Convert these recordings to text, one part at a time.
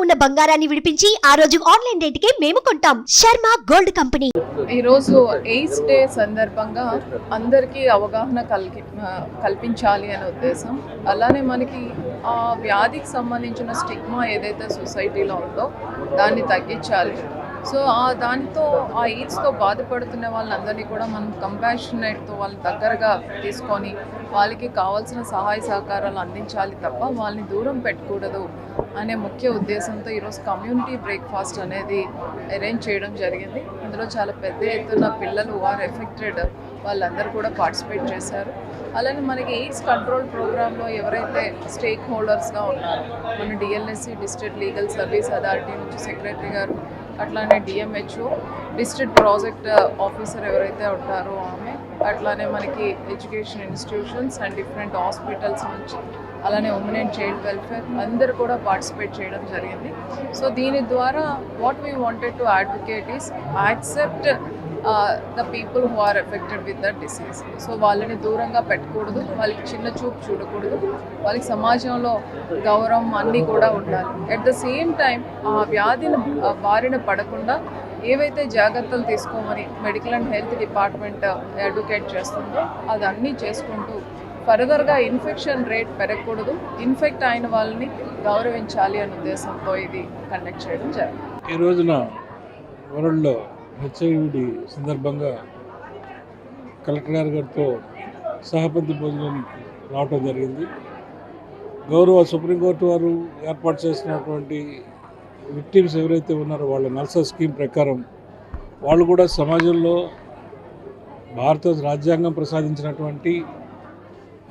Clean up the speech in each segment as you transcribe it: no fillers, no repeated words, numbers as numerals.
ఉన్న బంగారాన్ని విడిపించి ఆ రోజు ఆన్లైన్ రేటుకే మేము కొంటాం. Sharma gold company. ఈ రోజు ఎయిడ్స్ డే సందర్భంగా అందరికీ అవగాహన కల్పించాలి అనే ఉద్దేశం. అలానే మనకి ఆ వ్యాధికి సంబంధించిన స్టిగ్మా ఏదైతే సొసైటీలో ఉందో దాన్ని తగ్గించాలి. సో దానితో ఆ ఎయిడ్స్తో బాధపడుతున్న వాళ్ళందరినీ కూడా మనం కంపాషనేట్తో వాళ్ళని దగ్గరగా తీసుకొని వాళ్ళకి కావాల్సిన సహాయ సహకారాలు అందించాలి తప్ప వాళ్ళని దూరం పెట్టకూడదు అనే ముఖ్య ఉద్దేశంతో ఈరోజు కమ్యూనిటీ బ్రేక్ఫాస్ట్ అనేది అరేంజ్ చేయడం జరిగింది. ఇందులో చాలా పెద్ద ఎత్తున పిల్లలు ఆర్ ఎఫెక్టెడ్ వాళ్ళందరూ కూడా పార్టిసిపేట్ చేశారు. అలానే మనకి ఎయిడ్స్ కంట్రోల్ ప్రోగ్రాంలో ఎవరైతే స్టేక్ హోల్డర్స్గా ఉన్నారో మన DLSC district legal service authority నుంచి సెక్రటరీ గారు, అట్లానే డిఎంహెచ్ఓ డిస్ట్రిక్ట్ ప్రాజెక్ట్ ఆఫీసర్ ఎవరైతే ఉంటారో ఆమె, అట్లానే మనకి education institutions and different hospitals నుంచి, అలానే ఉమెన్ అండ్ చైల్డ్ వెల్ఫేర్ అందరూ కూడా పార్టిసిపేట్ చేయడం జరిగింది. సో దీని ద్వారా what we wanted to advocate is accept the people who are affected with the disease. So వాళ్ళని దూరంగా పెట్టకూడదు, వాళ్ళకి చిన్న చూపు చూడకూడదు, వాళ్ళకి సమాజంలో గౌరవం అన్నీ కూడా ఉండాలి. అట్ ద సేమ్ టైం ఆ వ్యాధిని బారిన పడకుండా ఏవైతే జాగ్రత్తలు తీసుకోమని medical and health department advocate చేస్తుందో అదన్నీ చేసుకుంటూ ఫర్దర్గా ఇన్ఫెక్షన్ రేట్ పెరగకూడదు, ఇన్ఫెక్ట్ అయిన వాళ్ళని గౌరవించాలి అనే ఉద్దేశంతో ఇది కండక్ట్ చేయడం జరిగింది. ఈ రోజున వరల్డ్ హెచ్ఐవిడి సందర్భంగా కలెక్టర్ గారితో సహపంక్తి భోజనానికి రావటం జరిగింది. గౌరవ సుప్రీంకోర్టు వారు ఏర్పాటు చేసినటువంటి విక్టిమ్స్ ఎవరైతే ఉన్నారో వాళ్ళ నల్సర్ స్కీమ్ ప్రకారం వాళ్ళు కూడా సమాజంలో భారత రాజ్యాంగం ప్రసాదించినటువంటి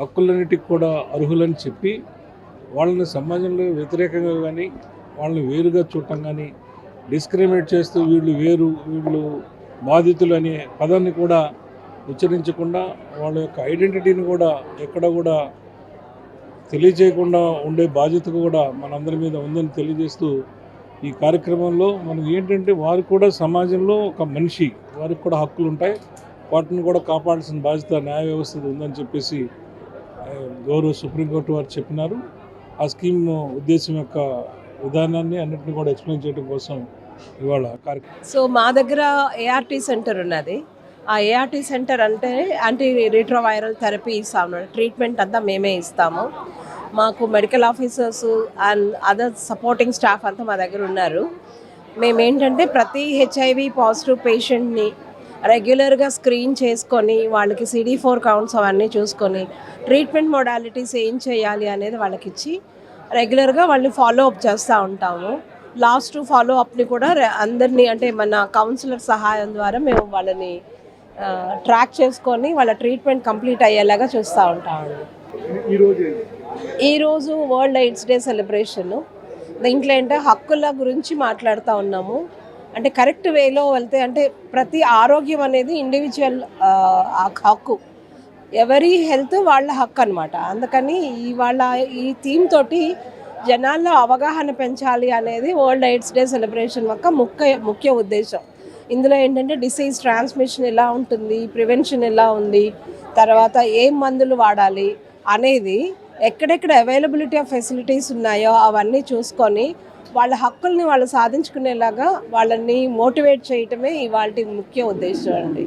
హక్కులన్నిటికి కూడా అర్హులని చెప్పి వాళ్ళని సమాజంలో వ్యతిరేకంగా కానీ వాళ్ళని వేరుగా చూడటం కానీ డిస్క్రిమినేట్ చేస్తూ వీళ్ళు వేరు వీళ్ళు బాధితులు అనే పదాన్ని కూడా ఉచ్చరించకుండా వాళ్ళ యొక్క ఐడెంటిటీని కూడా ఎక్కడ కూడా తెలియజేయకుండా ఉండే బాధ్యత కూడా మనందరి మీద ఉందని తెలియజేస్తూ ఈ కార్యక్రమంలో మనం ఏంటంటే వారు కూడా సమాజంలో ఒక మనిషి, వారికి కూడా హక్కులు ఉంటాయి, వాటిని కూడా కాపాడాల్సిన బాధ్యత న్యాయ వ్యవస్థ ఉందని చెప్పేసి గౌరవ సుప్రీంకోర్టు వారు చెప్పినారు. ఆ స్కీమ్ ఉద్దేశం యొక్క విధానాన్ని అన్నింటినీ కూడా ఎక్స్ప్లెయిన్ చేయడం కోసం ఇవాళ కార్యక్రమం. సో మా దగ్గర ఏఆర్టీ సెంటర్ ఉన్నది. ఆ ఏఆర్టీ సెంటర్ అంటే యాంటీ రీట్రోవైరల్ థెరపీ ఇస్తాము, ట్రీట్మెంట్ అంతా మేమే ఇస్తాము. మాకు medical officers and other supporting staff అంతా మా దగ్గర ఉన్నారు. మేమేంటంటే ప్రతి హెచ్ఐవి పాజిటివ్ పేషెంట్ని రెగ్యులర్గా స్క్రీన్ చేసుకొని వాళ్ళకి CD4 కౌంట్స్ అవన్నీ చూసుకొని ట్రీట్మెంట్ మోడాలిటీస్ ఏం చేయాలి అనేది వాళ్ళకి ఇచ్చి రెగ్యులర్గా వాళ్ళని ఫాలో అప్ చేస్తూ ఉంటాము. లాస్ట్ ఫాలో అప్ని కూడా అందరినీ అంటే మన కౌన్సిలర్ సహాయం ద్వారా మేము వాళ్ళని ట్రాక్ చేసుకొని వాళ్ళ ట్రీట్మెంట్ కంప్లీట్ అయ్యేలాగా చూస్తూ ఉంటాము. ఈరోజు వరల్డ్ ఎయిడ్స్ డే సెలబ్రేషను. దీంట్లో ఏంటంటే హక్కుల గురించి మాట్లాడుతూ ఉన్నాము. అంటే కరెక్ట్ వేలో వెళ్తే అంటే ప్రతి ఆరోగ్యం అనేది ఇండివిజువల్ హక్కు, ఎవరి హెల్త్ వాళ్ళ హక్కు అనమాట. అందుకని ఇవాళ ఈ థీమ్ తోటి జనాల్లో అవగాహన పెంచాలి అనేది వరల్డ్ ఎయిడ్స్ డే సెలబ్రేషన్ యొక్క ముఖ్య ఉద్దేశం. ఇందులో ఏంటంటే డిసీజ్ ట్రాన్స్మిషన్ ఎలా ఉంటుంది, ప్రివెన్షన్ ఎలా ఉంది, తర్వాత ఏం మందులు వాడాలి అనేది, ఎక్కడెక్కడ అవైలబిలిటీ ఆఫ్ ఫెసిలిటీస్ ఉన్నాయో అవన్నీ చూసుకొని వాళ్ళ హక్కుల్ని వాళ్ళు సాధించుకునేలాగా వాళ్ళని మోటివేట్ చేయటమే ఇవాళ ముఖ్య ఉద్దేశం అండి.